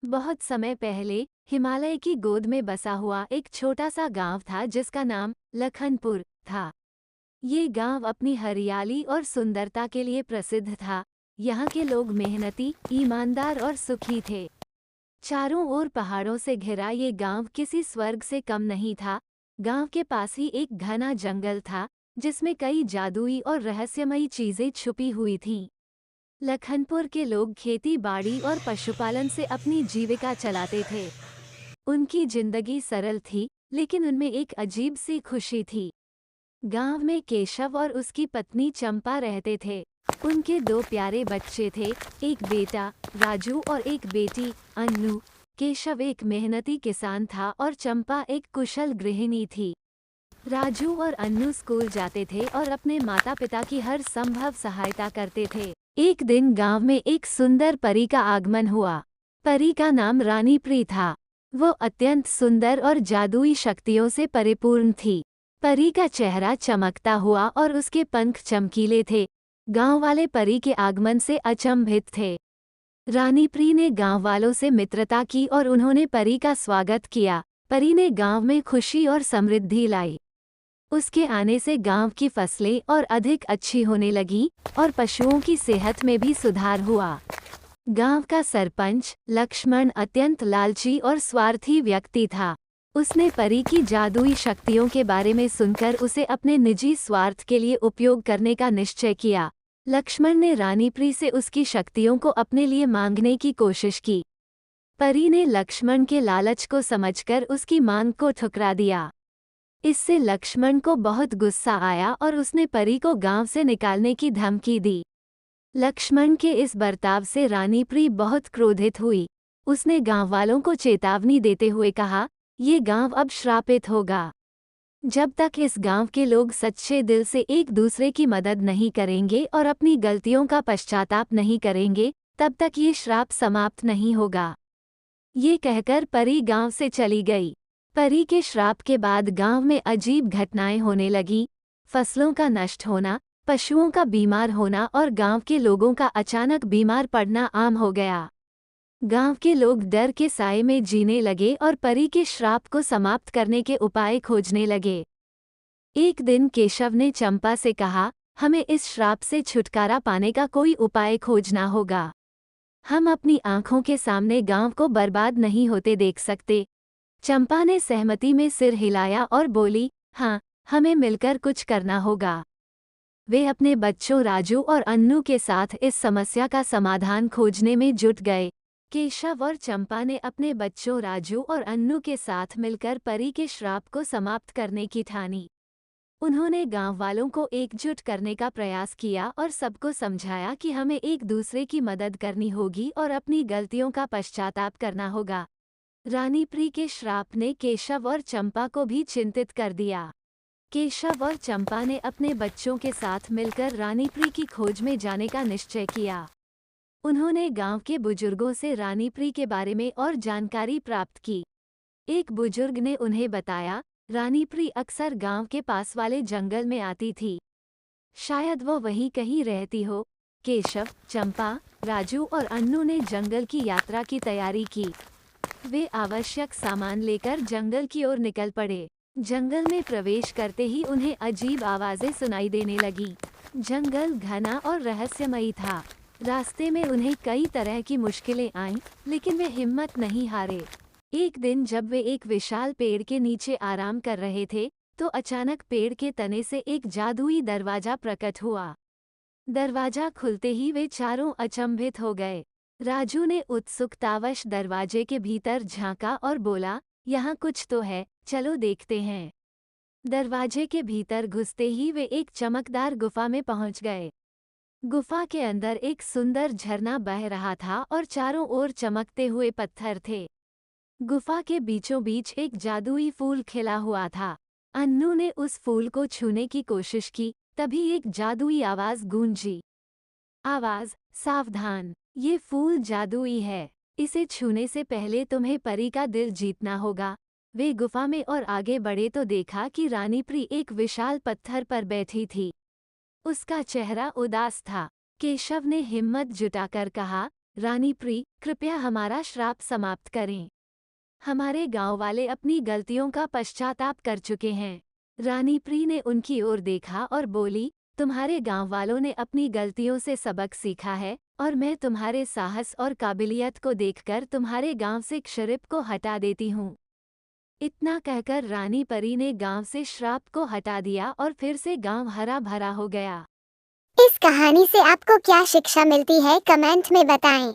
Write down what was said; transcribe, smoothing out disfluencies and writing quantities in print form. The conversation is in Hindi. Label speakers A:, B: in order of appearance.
A: बहुत समय पहले हिमालय की गोद में बसा हुआ एक छोटा सा गांव था जिसका नाम लखनपुर था। ये गांव अपनी हरियाली और सुंदरता के लिए प्रसिद्ध था। यहाँ के लोग मेहनती, ईमानदार और सुखी थे। चारों ओर पहाड़ों से घिरा ये गांव किसी स्वर्ग से कम नहीं था। गांव के पास ही एक घना जंगल था जिसमें कई जादुई और रहस्यमयी चीजें छुपी हुई थीं। लखनपुर के लोग खेती बाड़ी और पशुपालन से अपनी जीविका चलाते थे। उनकी जिंदगी सरल थी, लेकिन उनमें एक अजीब सी खुशी थी। गांव में केशव और उसकी पत्नी चंपा रहते थे। उनके दो प्यारे बच्चे थे, एक बेटा राजू और एक बेटी अन्नू। केशव एक मेहनती किसान था और चंपा एक कुशल गृहिणी थी। राजू और अन्नू स्कूल जाते थे और अपने माता पिता की हर संभव सहायता करते थे। एक दिन गांव में एक सुंदर परी का आगमन हुआ। परी का नाम रानी प्री था। वो अत्यंत सुंदर और जादुई शक्तियों से परिपूर्ण थी। परी का चेहरा चमकता हुआ और उसके पंख चमकीले थे। गांव वाले परी के आगमन से अचंभित थे। रानी प्री ने गांव वालों से मित्रता की और उन्होंने परी का स्वागत किया। परी ने गांव में खुशी और समृद्धि लाई। उसके आने से गांव की फसलें और अधिक अच्छी होने लगी और पशुओं की सेहत में भी सुधार हुआ। गांव का सरपंच लक्ष्मण अत्यंत लालची और स्वार्थी व्यक्ति था। उसने परी की जादुई शक्तियों के बारे में सुनकर उसे अपने निजी स्वार्थ के लिए उपयोग करने का निश्चय किया। लक्ष्मण ने रानी प्री से उसकी शक्तियों को अपने लिए मांगने की कोशिश की। परी ने लक्ष्मण के लालच को समझकर उसकी मांग को ठुकरा दिया। इससे लक्ष्मण को बहुत गुस्सा आया और उसने परी को गांव से निकालने की धमकी दी। लक्ष्मण के इस बर्ताव से रानी प्री बहुत क्रोधित हुई। उसने गांव वालों को चेतावनी देते हुए कहा, ये गांव अब श्रापित होगा। जब तक इस गांव के लोग सच्चे दिल से एक दूसरे की मदद नहीं करेंगे और अपनी गलतियों का पश्चाताप नहीं करेंगे, तब तक ये श्राप समाप्त नहीं होगा। ये कहकर परी गांव से चली गई। परी के श्राप के बाद गांव में अजीब घटनाएं होने लगी। फसलों का नष्ट होना, पशुओं का बीमार होना और गांव के लोगों का अचानक बीमार पड़ना आम हो गया। गांव के लोग डर के साए में जीने लगे और परी के श्राप को समाप्त करने के उपाय खोजने लगे। एक दिन केशव ने चंपा से कहा, हमें इस श्राप से छुटकारा पाने का कोई उपाय खोजना होगा। हम अपनी आंखों के सामने गांव को बर्बाद नहीं होते देख सकते। चंपा ने सहमति में सिर हिलाया और बोली, हाँ, हमें मिलकर कुछ करना होगा। वे अपने बच्चों राजू और अन्नू के साथ इस समस्या का समाधान खोजने में जुट गए। केशव और चंपा ने अपने बच्चों राजू और अन्नू के साथ मिलकर परी के श्राप को समाप्त करने की ठानी। उन्होंने गांव वालों को एकजुट करने का प्रयास किया और सबको समझाया कि हमें एक दूसरे की मदद करनी होगी और अपनी गलतियों का पश्चाताप करना होगा। रानी प्री के श्राप ने केशव और चंपा को भी चिंतित कर दिया। केशव और चंपा ने अपने बच्चों के साथ मिलकर रानी प्री की खोज में जाने का निश्चय किया। उन्होंने गांव के बुजुर्गों से रानी प्री के बारे में और जानकारी प्राप्त की। एक बुजुर्ग ने उन्हें बताया, रानी प्री अक्सर गांव के पास वाले जंगल में आती थी। शायद वो वहीं कहीं रहती हो। केशव, चंपा, राजू और अन्नू ने जंगल की यात्रा की तैयारी की। वे आवश्यक सामान लेकर जंगल की ओर निकल पड़े। जंगल में प्रवेश करते ही उन्हें अजीब आवाजें सुनाई देने लगी। जंगल घना और रहस्यमयी था। रास्ते में उन्हें कई तरह की मुश्किलें आईं, लेकिन वे हिम्मत नहीं हारे। एक दिन जब वे एक विशाल पेड़ के नीचे आराम कर रहे थे, तो अचानक पेड़ के तने से एक जादुई दरवाजा प्रकट हुआ। दरवाजा खुलते ही वे चारों अचंभित हो गए। राजू ने उत्सुकतावश दरवाजे के भीतर झांका और बोला, यहाँ कुछ तो है, चलो देखते हैं। दरवाजे के भीतर घुसते ही वे एक चमकदार गुफा में पहुंच गए। गुफा के अंदर एक सुंदर झरना बह रहा था और चारों ओर चमकते हुए पत्थर थे। गुफा के बीचों बीच एक जादुई फूल खिला हुआ था। अन्नू ने उस फूल को छूने की कोशिश की, तभी एक जादुई आवाज गूंजी। आवाज, सावधान, ये फूल जादुई है। इसे छूने से पहले तुम्हें परी का दिल जीतना होगा। वे गुफा में और आगे बढ़े तो देखा कि रानी प्री एक विशाल पत्थर पर बैठी थी। उसका चेहरा उदास था। केशव ने हिम्मत जुटाकर कहा, रानी प्री, कृपया हमारा श्राप समाप्त करें। हमारे गांव वाले अपनी गलतियों का पश्चाताप कर चुके हैं। रानी प्री ने उनकी ओर देखा और बोली, तुम्हारे गांव वालों ने अपनी गलतियों से सबक सीखा है और मैं तुम्हारे साहस और काबिलियत को देखकर तुम्हारे गांव से क्षरिप को हटा देती हूँ। इतना कहकर रानी परी ने गांव से श्राप को हटा दिया और फिर से गांव हरा भरा हो गया।
B: इस कहानी से आपको क्या शिक्षा मिलती है, कमेंट में बताएं।